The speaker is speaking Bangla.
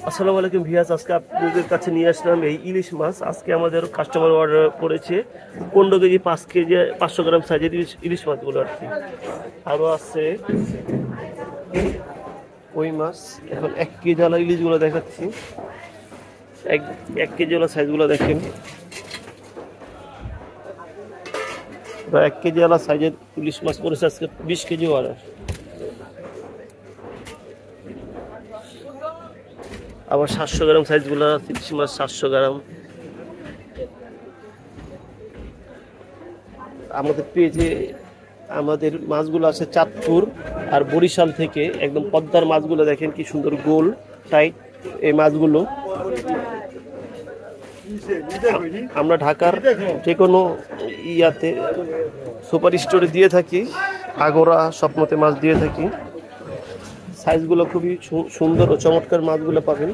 আসসালামু আলাইকুম ভিউয়ার্স, আজকে আপনাদের কাছে নিয়ে আসলাম এই ইলিশ মাছ। আজকে আমাদের কাস্টমার অর্ডার করেছে 15 কেজি 5 কেজি 500 গ্রাম সাইজের ইলিশ মাছগুলো আর কি। আরও আছে কই মাছ। এখন 1 কেজি ওলা ইলিশগুলো দেখাচ্ছি। এক কেজি ওলা সাইজগুলো দেখেন, 1 কেজি ওলা সাইজের ইলিশ মাছ করেছে আজকে 20 কেজি অর্ডার। আবার 700 গ্রাম সাইজগুলো ইলিশ মাছ 700 গ্রাম। আমাদের পেজে আমাদের মাছগুলো আছে চাঁদপুর আর বরিশাল থেকে, একদম পদ্মার মাছগুলো দেখেন কি সুন্দর গোল টাইট এই মাছগুলো। আমরা ঢাকার যে কোনো ইয়াতে সুপার স্টোরে দিয়ে থাকি, আগরা স্বপ্নতে মাছ দিয়ে থাকি। সাইজগুলো খুবই সুন্দর ও চমৎকার মাছগুলো পাবেন।